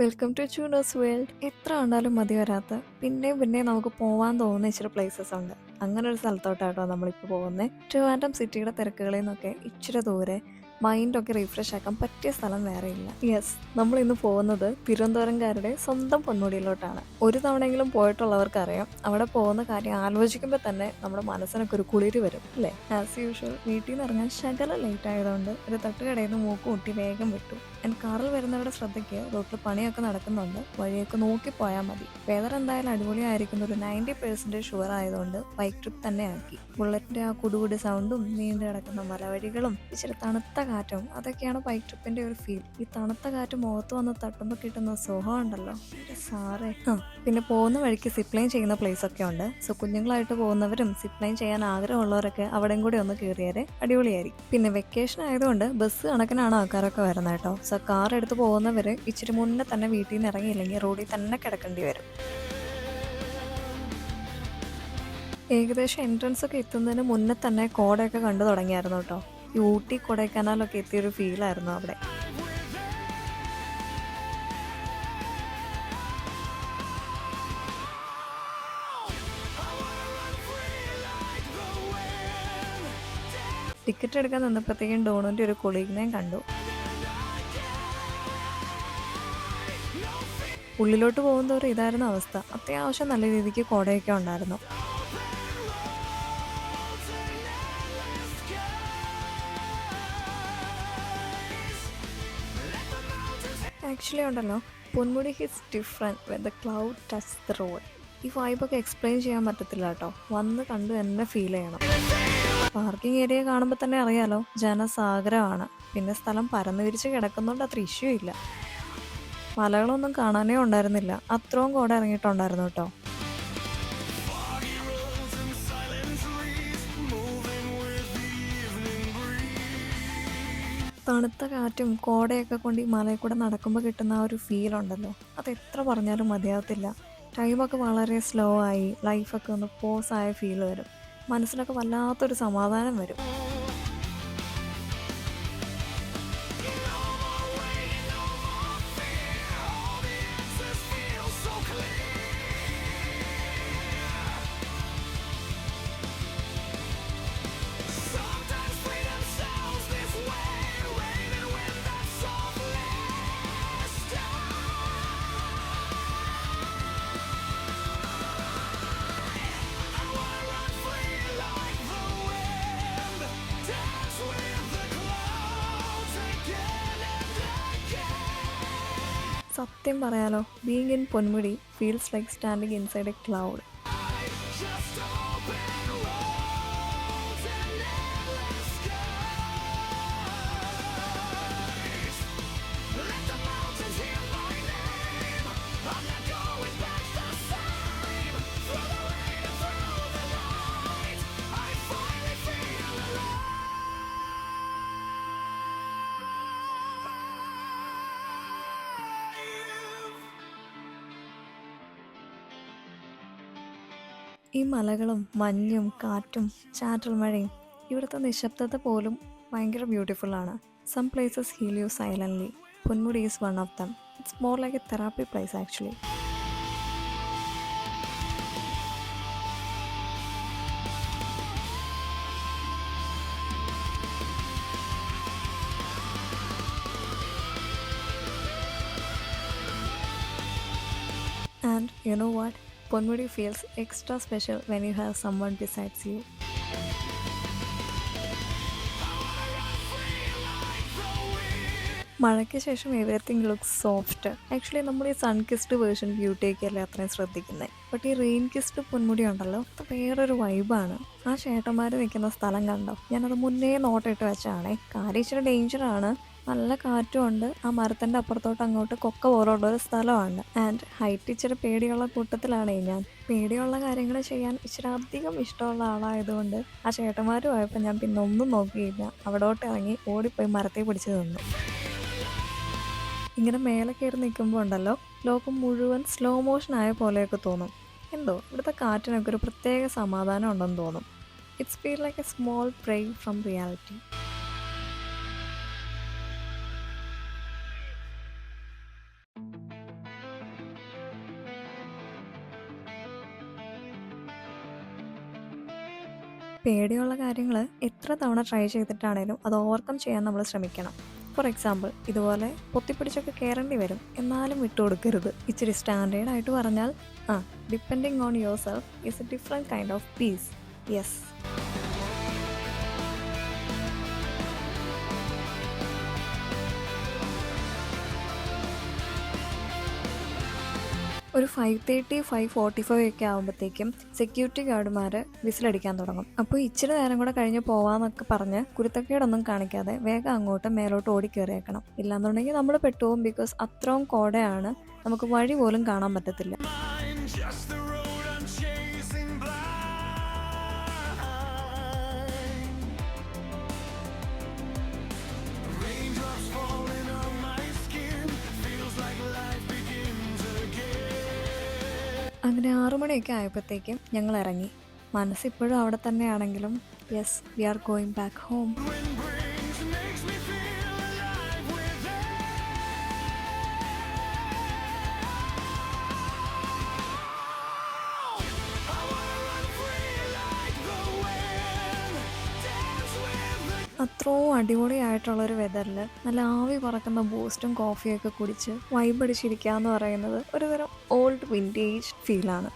Welcome to ചൂണോസ് world. എത്ര കണ്ടാലും മതി വരാത്ത പിന്നെയും നമുക്ക് പോവാൻ തോന്നുന്ന ഇച്ചിരി പ്ലേസസ് ഉണ്ട്. അങ്ങനെ ഒരു സ്ഥലത്തോട്ടാട്ടോ നമ്മളിപ്പോൾ പോകുന്നത്. ട്രിവാൻഡ്രം സിറ്റിയുടെ തിരക്കുകളിൽ നിന്നൊക്കെ ഇച്ചിരി ദൂരെ മൈൻഡൊക്കെ റീഫ്രഷ് ആക്കാൻ പറ്റിയ സ്ഥലം വേറെ ഇല്ല. യെസ്, നമ്മൾ ഇന്ന് പോകുന്നത് തിരുവനന്തപുരംകാരുടെ സ്വന്തം പൊന്മുടിയിലോട്ടാണ്. ഒരു തവണയെങ്കിലും പോയിട്ടുള്ളവർക്കറിയാം, അവിടെ പോകുന്ന കാര്യം ആലോചിക്കുമ്പോൾ തന്നെ നമ്മുടെ മനസ്സിനൊക്കെ ഒരു കുളിര് വരും അല്ലേ. ആസ് യൂഷ്വൽ വീട്ടിൽ നിന്ന് ഇറങ്ങാൻ ശകല ലേറ്റ് ആയതുകൊണ്ട് ഒരു തട്ടുകടയിൽ നിന്ന് മൂക്ക് കൂട്ടി വേഗം വിട്ടു. കാറിൽ വരുന്നവരുടെ ശ്രദ്ധയ്ക്ക് റോട്ടിൽ പണിയൊക്കെ നടക്കുന്നുണ്ട്, വഴിയൊക്കെ നോക്കി പോയാൽ മതി. വെതർ എന്തായാലും അടിപൊളിയായിരിക്കുന്ന ഒരു 90% ഷുവർ ആയതുകൊണ്ട് ബൈക്ക് ട്രിപ്പ് തന്നെ ആക്കി. ബുള്ളറ്റിന്റെ ആ കുടുകുടി സൗണ്ടും നീണ്ടു കിടക്കുന്ന മലവഴികളും ഇച്ചിരി തണുത്ത കാറ്റും അതൊക്കെയാണ് ബൈക്ക് ട്രിപ്പിന്റെ ഒരു ഫീൽ. ഈ തണുത്ത കാറ്റ് മുഖത്ത് വന്ന് തട്ടുമ്പോൾ കിട്ടുന്ന സുഖം ഉണ്ടല്ലോ സാറേ. പിന്നെ പോകുന്ന വഴിക്ക് സിപ്ലൈൻ ചെയ്യുന്ന പ്ലേസ് ഒക്കെ ഉണ്ട്. സോ കുഞ്ഞുങ്ങളായിട്ട് പോകുന്നവരും സിപ്ലൈൻ ചെയ്യാൻ ആഗ്രഹമുള്ളവരൊക്കെ അവിടെയും കൂടി ഒന്ന് കയറിയാൽ അടിപൊളിയായിരിക്കും. പിന്നെ വെക്കേഷൻ ആയതുകൊണ്ട് ബസ് കണക്കിനാണ് ആൾക്കാരൊക്കെ വരുന്നത് കേട്ടോ. സോ കാർ എടുത്ത് പോകുന്നവര് ഇച്ചിരി മുന്നേ തന്നെ വീട്ടിൽ നിന്ന് ഇറങ്ങിയില്ലെങ്കിൽ റോഡിൽ തന്നെ കിടക്കേണ്ടി വരും. ഏകദേശം എൻട്രൻസ് ഒക്കെ എത്തുന്നതിന് മുന്നേ തന്നെ കോടയൊക്കെ കണ്ടു തുടങ്ങിയായിരുന്നു കേട്ടോ. ഈ ഊട്ടി കൊടൈക്കനാലൊക്കെ എത്തിയൊരു ഫീലായിരുന്നു അവിടെ. ടിക്കറ്റ് എടുക്കാൻ നിന്നപ്പോഴത്തേക്കും ഡോണുവിൻ്റെ ഒരു കൊളീഗിനെയും കണ്ടു. ഉള്ളിലോട്ട് പോകുന്നവരും ഇതായിരുന്നു അവസ്ഥ. അത്യാവശ്യം നല്ല രീതിക്ക് കോടയൊക്കെ ഉണ്ടായിരുന്നു. ആക്ച്വലി ഉണ്ടല്ലോ, Ponmudi hits different when the cloud touch the road. ഈ വൈബൊക്കെ എക്സ്പ്ലെയിൻ ചെയ്യാൻ പറ്റത്തില്ല കേട്ടോ, വന്ന് കണ്ട് തന്നെ ഫീൽ ചെയ്യണം. പാർക്കിംഗ് ഏരിയ കാണുമ്പോൾ തന്നെ അറിയാലോ, ജനസാഗരമാണ്. പിന്നെ സ്ഥലം പരന്നു വിരിച്ച് കിടക്കുന്നതുകൊണ്ട് അത്ര ഇഷ്യൂ ഇല്ല. മലകളൊന്നും കാണാനേ ഉണ്ടായിരുന്നില്ല, അത്രയും കോട ഇറങ്ങിയിട്ടുണ്ടായിരുന്നു കേട്ടോ. തണുത്ത കാറ്റും കോടയൊക്കെ കൊണ്ട് ഈ മലയിൽ കൂടെ നടക്കുമ്പോൾ കിട്ടുന്ന ആ ഒരു ഫീൽ ഉണ്ടല്ലോ, അത് എത്ര പറഞ്ഞാലും മതിയാകത്തില്ല. ടൈമൊക്കെ വളരെ സ്ലോ ആയി, ലൈഫൊക്കെ ഒന്ന് പോസായ ഫീൽ വരും. മനസ്സിലൊക്കെ വല്ലാത്തൊരു സമാധാനം വരും. സത്യം പറയാലോ, being in Ponmudi feels like standing inside A cloud. ഈ മലകളും മഞ്ഞും കാറ്റും ചാറ്റൽ മഴയും ഇവിടുത്തെ നിശബ്ദത പോലും ഭയങ്കര ബ്യൂട്ടിഫുള്ളാണ്. Some places heal you silently. Ponmudi is one of them. It's more like a therapy place actually. And you know what? Ponmudi feels extra special when you have someone besides you. മഴയ്ക്ക് ശേഷം എവറിത്തിങ് ലുക്സ് സോഫ്റ്റ്. ആക്ച്വലി നമ്മൾ ഈ sun kissed version ബ്യൂട്ടിയൊക്കെയല്ലേ അത്രയും ശ്രദ്ധിക്കുന്നത്. But ഈ rain kissed Ponmudi ഉണ്ടല്ലോ, അത് വേറൊരു വൈബാണ്. ആ ചേട്ടന്മാർ നിൽക്കുന്ന സ്ഥലം കണ്ടോ, ഞാനത് മുന്നേ നോട്ടിട്ട് വെച്ചാണേ. കാര്യം ഇച്ചിരി ഡേഞ്ചറാണ്, നല്ല കാറ്റും ഉണ്ട്. ആ മരത്തിൻ്റെ അപ്പുറത്തോട്ട് അങ്ങോട്ട് കൊക്ക പോലുള്ള ഒരു സ്ഥലമാണ്. ആൻഡ് ഹൈറ്റ് ഇച്ചിരി പേടിയുള്ള കൂട്ടത്തിലാണേ ഞാൻ. പേടിയുള്ള കാര്യങ്ങൾ ചെയ്യാൻ ഇച്ചിരി അധികം ഇഷ്ടമുള്ള ആളായതുകൊണ്ട് ആ ചേട്ടന്മാരുമായപ്പോൾ ഞാൻ പിന്നെ ഒന്നും നോക്കിയില്ല, അവിടോട്ട് ഇറങ്ങി ഓടിപ്പോയി മരത്തിൽ പിടിച്ച് നിന്നു. ഇങ്ങനെ മേലെ കയറി നിൽക്കുമ്പോൾ ഉണ്ടല്ലോ, ലോകം മുഴുവൻ സ്ലോ മോഷൻ ആയ പോലെയൊക്കെ തോന്നും. എന്തോ ഇവിടുത്തെ കാറ്റിനൊക്കെ ഒരു പ്രത്യേക സമാധാനം ഉണ്ടെന്ന് തോന്നും. It's feel like a small break from reality. പേടിയുള്ള കാര്യങ്ങൾ എത്ര തവണ ട്രൈ ചെയ്തിട്ടാണേലും അത് ഓവർകം ചെയ്യാൻ നമ്മൾ ശ്രമിക്കണം. ഫോർ എക്സാമ്പിൾ, ഇതുപോലെ പൊത്തിപ്പിടിച്ചൊക്കെ കയറേണ്ടി വരും, എന്നാലും വിട്ടുകൊടുക്കരുത്. ഇച്ചിരി സ്റ്റാൻഡേർഡ് ആയിട്ട് പറഞ്ഞാൽ depending on your self is a different kind of peace. Yes. ഒരു 5:30, 5:45 ഒക്കെ ആകുമ്പോഴത്തേക്കും സെക്യൂരിറ്റി ഗാർഡുമാർ വിസിലടിക്കാൻ തുടങ്ങും. അപ്പോൾ ഇച്ചിരി നേരം കൂടെ കഴിഞ്ഞ് പോവാന്നൊക്കെ പറഞ്ഞ് കുരുത്തക്കേടൊന്നും കാണിക്കാതെ വേഗം അങ്ങോട്ട് മേലോട്ട് ഓടിക്കേറിയേക്കണം. ഇല്ലാന്നുണ്ടെങ്കിൽ നമ്മൾ പെട്ടുപോകും. ബിക്കോസ് അത്രയും കോടയാണ്, നമുക്ക് വഴി പോലും കാണാൻ പറ്റത്തില്ല. അങ്ങനെ 6 മണിയൊക്കെ ആയപ്പോഴത്തേക്കും ഞങ്ങൾ ഇറങ്ങി. മനസ്സിപ്പോഴും അവിടെ തന്നെയാണെങ്കിലും yes, we are going back home. അത്രയും അടിപൊളിയായിട്ടുള്ളൊരു വെതറിൽ നല്ല ആവി പറക്കുന്ന ബൂസ്റ്റും കോഫിയൊക്കെ കുടിച്ച് വൈബടിച്ചിരിക്കുക എന്ന് പറയുന്നത് ഒരു തരം ഓൾഡ് വിൻറ്റേജ് ഫീലാണ്.